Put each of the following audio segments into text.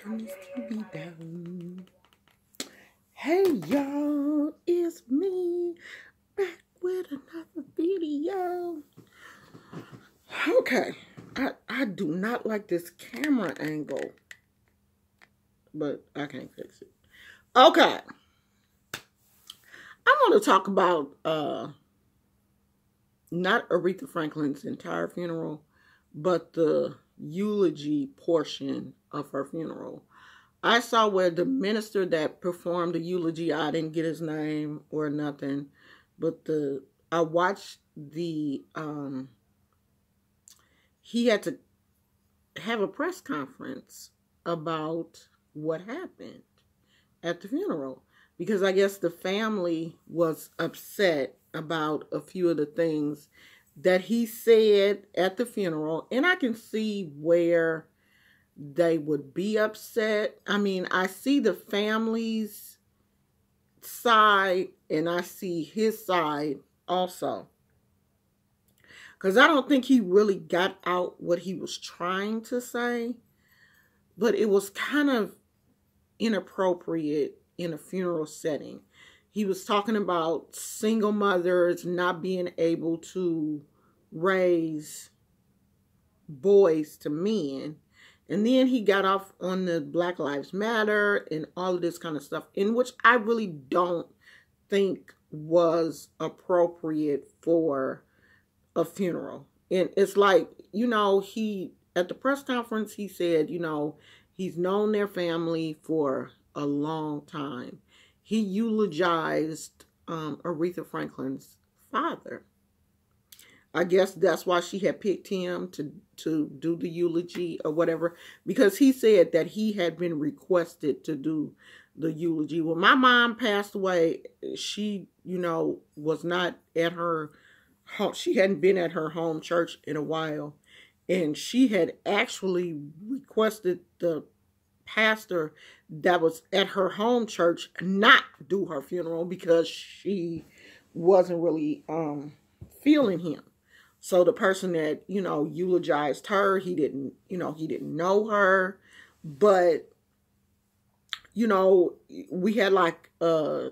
Turn this TV down. Hey y'all, it's me back with another video. Okay, I do not like this camera angle, but I can't fix it. Okay, I want to talk about not Aretha Franklin's entire funeral, but the eulogy portion of her funeral. I saw where the minister that performed the eulogy, I didn't get his name or nothing, but I watched the, he had to have a press conference about what happened at the funeral, because I guess the family was upset about a few of the things that he said at the funeral, and I can see where they would be upset. I mean, I see the family's side and I see his side also. Because I don't think he really got out what he was trying to say. But it was kind of inappropriate in a funeral setting. He was talking about single mothers not being able to raise boys to men. And then he got off on the Black Lives Matter and all of this kind of stuff, in which I really don't think was appropriate for a funeral. And it's like, he, at the press conference, he said, he's known their family for a long time. He eulogized Aretha Franklin's father. I guess that's why she had picked him to do the eulogy or whatever, because he said that he had been requested to do the eulogy. When my mom passed away, she, was not at her home. She hadn't been at her home church in a while. And she had actually requested the pastor that was at her home church not do her funeral because she wasn't really feeling him. So the person that, eulogized her, he didn't know her. But, we had like a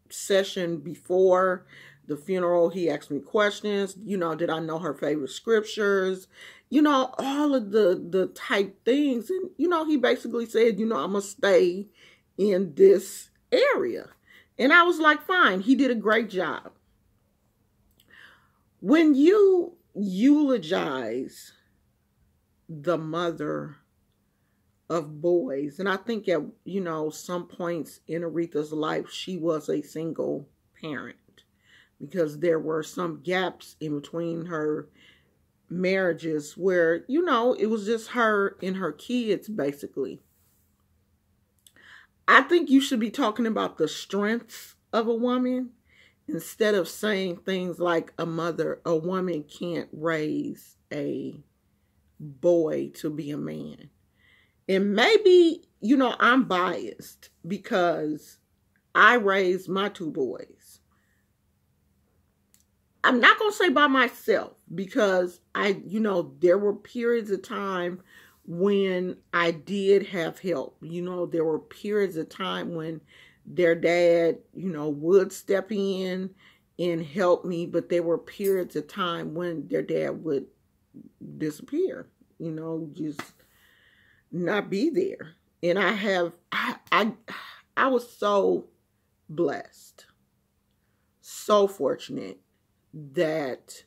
session before the funeral. He asked me questions. Did I know her favorite scriptures? All of the type things. And, he basically said, I'm going to stay in this area. And I was like, fine. He did a great job. When you eulogize the mother of boys, and I think at, some points in Aretha's life, she was a single parent because there were some gaps in between her marriages where, it was just her and her kids, basically. I think you should be talking about the strengths of a woman, instead of saying things like a woman can't raise a boy to be a man. And maybe, I'm biased because I raised my two boys. I'm not going to say by myself because there were periods of time when I did have help. There were periods of time when their dad, would step in and help me, but there were periods of time when their dad would disappear, just not be there. And I was so blessed, so fortunate that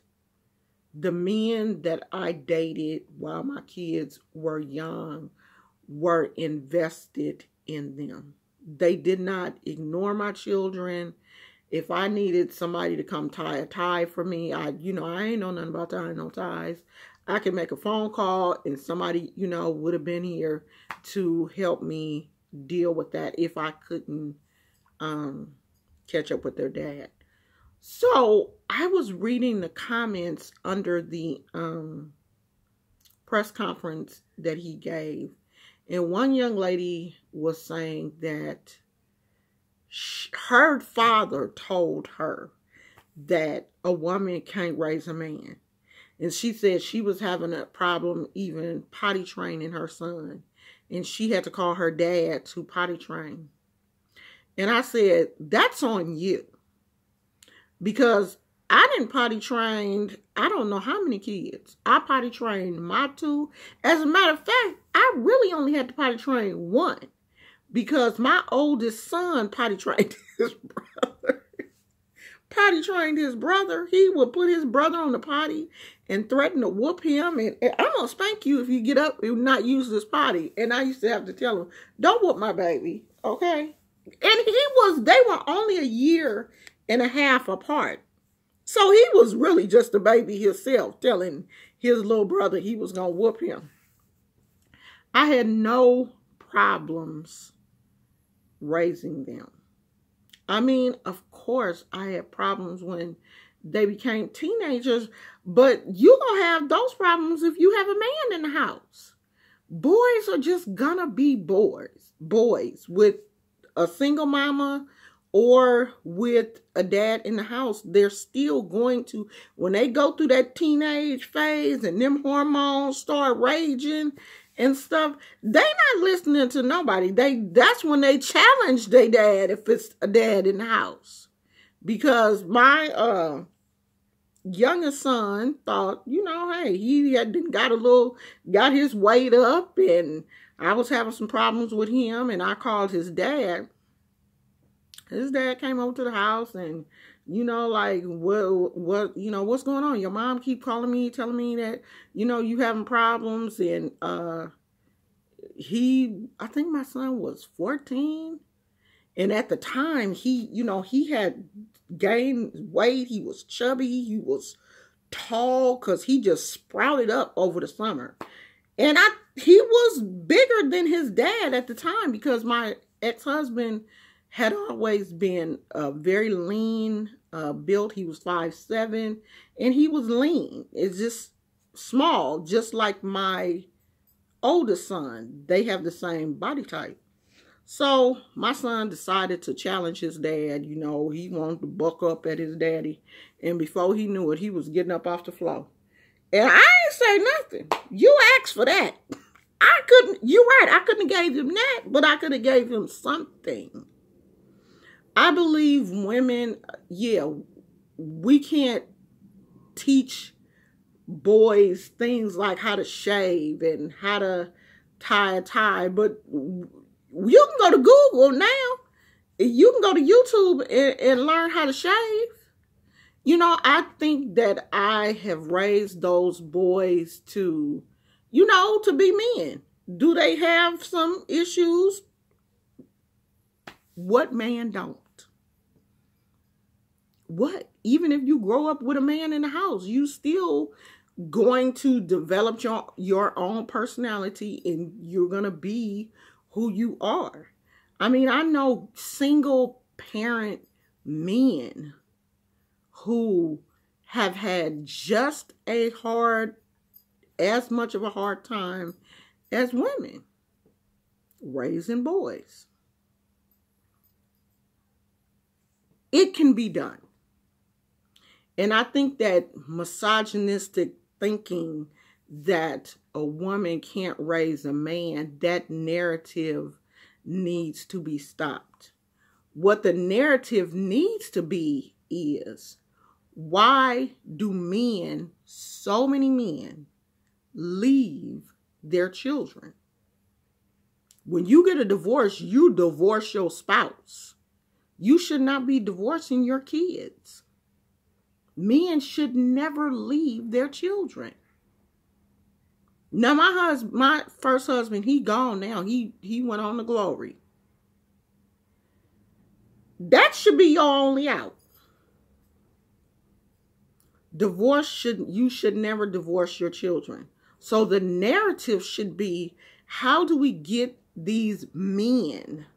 the men that I dated while my kids were young were invested in them. They did not ignore my children. If I needed somebody to come tie a tie for me, I ain't know nothing about tying no ties. I could make a phone call and somebody, would have been here to help me deal with that if I couldn't catch up with their dad. So I was reading the comments under the press conference that he gave. And one young lady was saying that her father told her that a woman can't raise a man. And she said she was having a problem even potty training her son. And she had to call her dad to potty train. And I said, that's on you. Because I didn't potty train, I don't know how many kids. I potty trained my two. As a matter of fact, I really only had to potty train one. Because my oldest son potty trained his brother. Potty trained his brother. He would put his brother on the potty and threaten to whoop him. And I'm going to spank you if you get up and not use this potty. And I used to have to tell him, don't whoop my baby, okay? And they were only a year and a half apart. So he was really just a baby himself, telling his little brother he was going to whoop him. I had no problems raising them. I mean, of course, I had problems when they became teenagers, but you're going to have those problems if you have a man in the house. Boys are just going to be boys. Boys with a single mama or with a dad in the house, they're still going to, when they go through that teenage phase and them hormones start raging and stuff, they not listening to nobody. That's when they challenge their dad if it's a dad in the house. Because my youngest son thought, hey, he got his weight up, and I was having some problems with him, and I called his dad. His dad came over to the house and, like, what's going on? Your mom keep calling me, telling me that, you having problems. And I think my son was 14. And at the time, he had gained weight. He was chubby. He was tall because he just sprouted up over the summer. And he was bigger than his dad at the time because my ex-husband had always been very lean built. He was 5'7", and he was lean. It's just small, just like my oldest son. They have the same body type. So my son decided to challenge his dad. He wanted to buck up at his daddy. And before he knew it, he was getting up off the floor. And I ain't say nothing. You asked for that. You're right, I couldn't have gave him that, but I could have gave him something. I believe women, we can't teach boys things like how to shave and how to tie a tie, but you can go to Google now. You can go to YouTube and learn how to shave. I think that I have raised those boys to, to be men. Do they have some issues? What man don't? What? Even if you grow up with a man in the house, you still going to develop your own personality, and you're going to be who you are. I mean, I know single parent men who have had just as much of a hard time as women raising boys. It can be done. And I think that misogynistic thinking that a woman can't raise a man, that narrative needs to be stopped. What the narrative needs to be is, why do men, so many men, leave their children? When you get a divorce, you divorce your spouse. You should not be divorcing your kids. Men should never leave their children. Now, my first husband, he gone now. He went on to glory. That should be your only out. You should never divorce your children. So the narrative should be, how do we get these men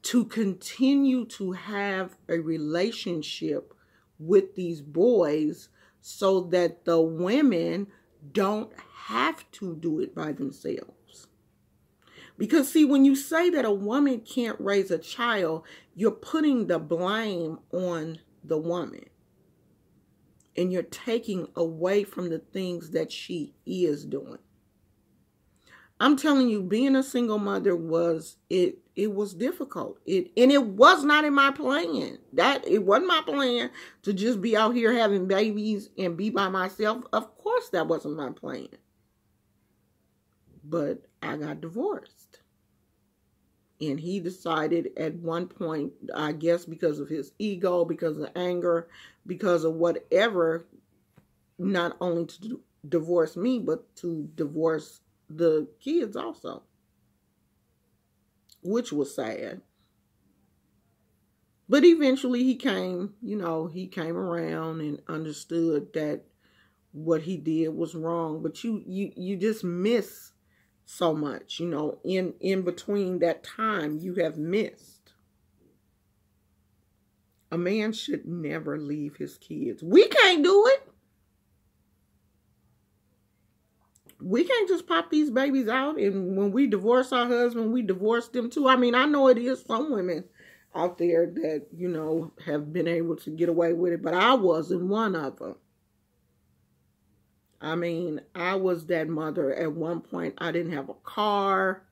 to continue to have a relationship with these boys so that the women don't have to do it by themselves? Because see, when you say that a woman can't raise a child, you're putting the blame on the woman. and you're taking away from the things that she is doing. I'm telling you, being a single mother was difficult. It was not in my plan. It wasn't my plan to just be out here having babies and be by myself. Of course that wasn't my plan. But I got divorced. And he decided at one point, I guess because of his ego, because of anger, because of whatever, not only to divorce me, but to divorce the kids also, which was sad. But eventually he came around and understood that what he did was wrong. But you just miss so much, in between that time you have missed. A man should never leave his kids. We can't do it. We can't just pop these babies out, and when we divorce our husband, we divorce them too. I mean, I know it is some women out there that, have been able to get away with it, but I wasn't one of them. I mean, I was that mother. At one point, I didn't have a car.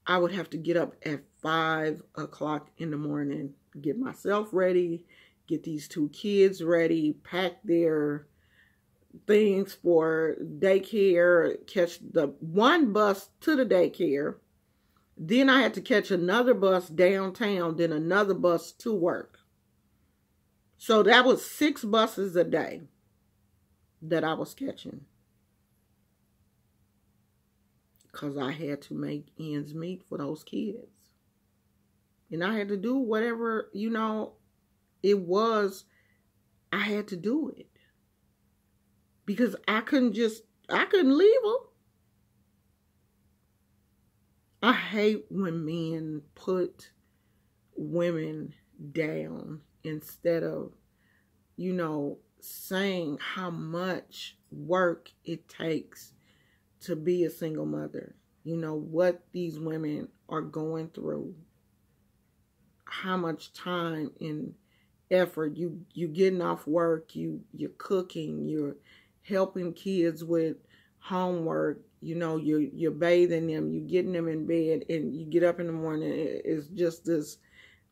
I would have to get up at 5 o'clock in the morning, get myself ready, get these 2 kids ready, pack their things for daycare, catch the one bus to the daycare. Then I had to catch another bus downtown, then another bus to work. So that was 6 buses a day that I was catching. Because I had to make ends meet for those kids. And I had to do whatever, it was, I had to do it. Because I couldn't leave them. I hate when men put women down instead of, saying how much work it takes to be a single mother. What these women are going through. How much time and effort you getting off work, you're cooking, you're helping kids with homework, you're bathing them, you're getting them in bed, and you get up in the morning. It's just this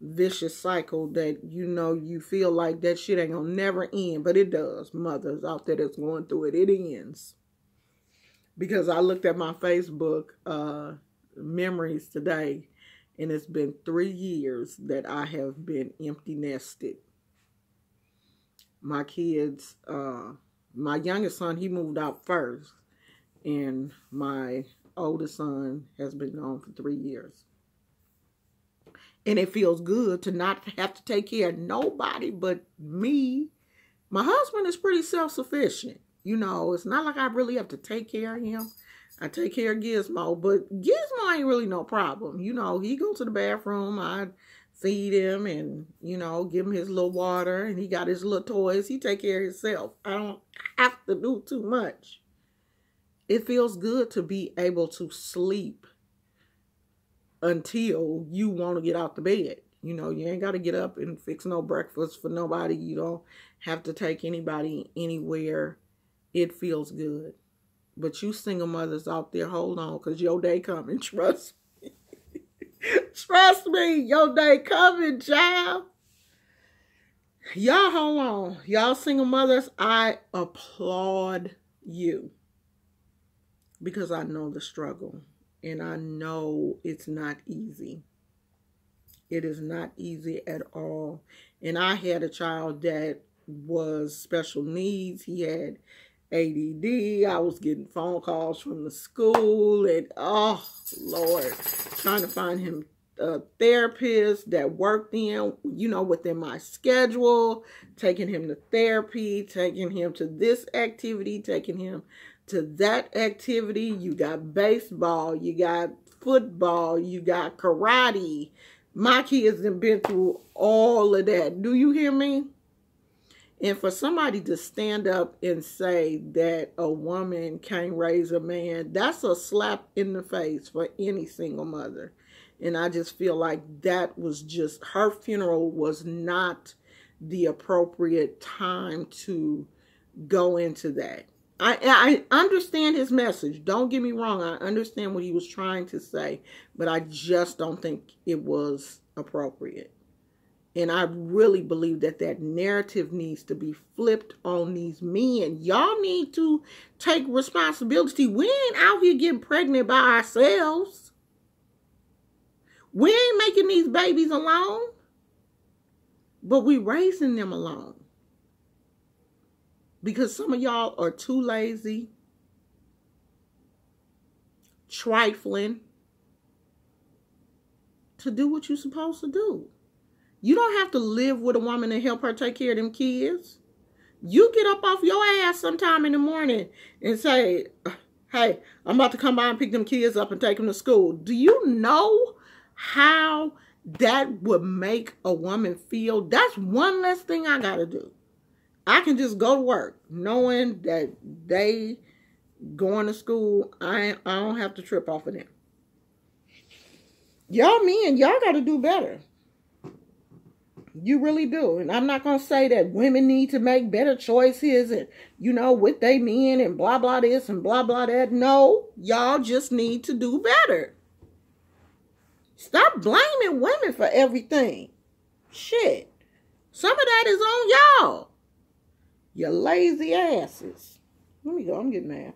vicious cycle that, you feel like that shit ain't gonna never end, but it does. Mothers out there that's going through it ends. Because I looked at my Facebook memories today, and it's been 3 years that I have been empty nested. My kids, my youngest son, he moved out first. And my oldest son has been gone for 3 years. And it feels good to not have to take care of nobody but me. My husband is pretty self-sufficient. It's not like I really have to take care of him. I take care of Gizmo, but Gizmo ain't really no problem. He goes to the bathroom, I feed him and, give him his little water, and he got his little toys. He take care of himself. I don't have to do too much. It feels good to be able to sleep until you want to get out the bed. You ain't got to get up and fix no breakfast for nobody. You don't have to take anybody anywhere. It feels good. But you single mothers out there, hold on, because your day coming. Trust me. Trust me, your day coming, child. Y'all hold on. Y'all single mothers, I applaud you. Because I know the struggle. And I know it's not easy. It is not easy at all. And I had a child that was special needs. He had ADD. I was getting phone calls from the school. And, oh, Lord, trying to find him a therapist that worked within my schedule. Taking him to therapy. Taking him to this activity. Taking him to that activity. You got baseball, you got football, you got karate. My kids have been through all of that. Do you hear me? And for somebody to stand up and say that a woman can't raise a man, that's a slap in the face for any single mother. And I just feel like that was her funeral was not the appropriate time to go into that. I understand his message. Don't get me wrong. I understand what he was trying to say, but I just don't think it was appropriate. And I really believe that that narrative needs to be flipped on these men. Y'all need to take responsibility. We ain't out here getting pregnant by ourselves. We ain't making these babies alone, but we raising them alone. Because some of y'all are too lazy, trifling to do what you're supposed to do. You don't have to live with a woman and help her take care of them kids. You get up off your ass sometime in the morning and say, hey, I'm about to come by and pick them kids up and take them to school. Do you know how that would make a woman feel? That's one less thing I got to do. I can just go to work knowing that they going to school. I don't have to trip off of them. Y'all men, y'all got to do better. You really do. And I'm not going to say that women need to make better choices and, you know, with they men and blah, blah this and blah, blah that. No, y'all just need to do better. Stop blaming women for everything. Shit. Some of that is on y'all. You lazy asses. Let me go. I'm getting mad.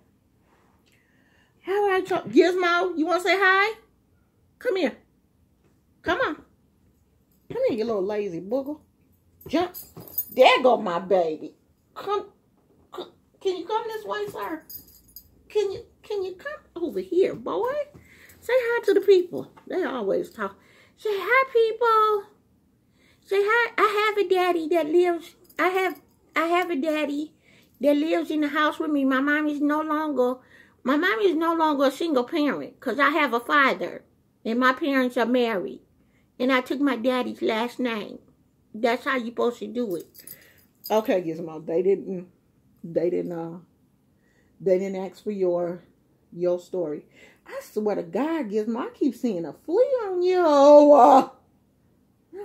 All right, Gizmo, you want to say hi? Come here. Come on. Come here, you little lazy booger. Jump. There go my baby. Come. Can you come this way, sir? Can you come over here, boy? Say hi to the people. They always talk. Say hi, people. Say hi. I have a daddy that lives. I have a daddy that lives in the house with me. My mom is no longer a single parent because I have a father and my parents are married. And I took my daddy's last name. That's how you supposed to do it. Okay, Gizmo. They didn't ask for your story. I swear to God, Gizmo, I keep seeing a flea on you. I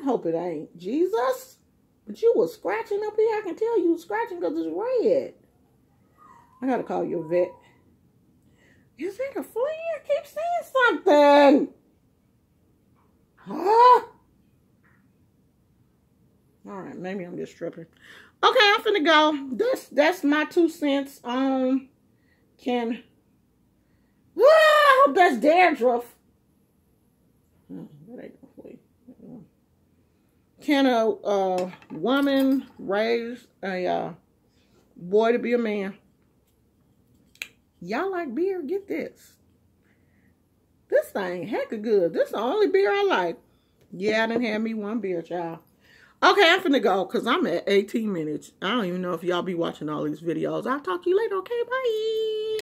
hope it ain't. Jesus. But you was scratching up here. I can tell you was scratching because it's red. I gotta call your vet. Is that a flea? I keep seeing something. Huh? All right, maybe I'm just tripping. Okay, I'm finna go. That's my 2 cents on I hope that's dandruff. That ain't no flea. Can a woman raise a boy to be a man? Y'all like beer? Get this. This thing hecka good. This is the only beer I like. Yeah, I done had me one beer, child. Okay, I'm finna go because I'm at 18 minutes. I don't even know if y'all be watching all these videos. I'll talk to you later. Okay, bye.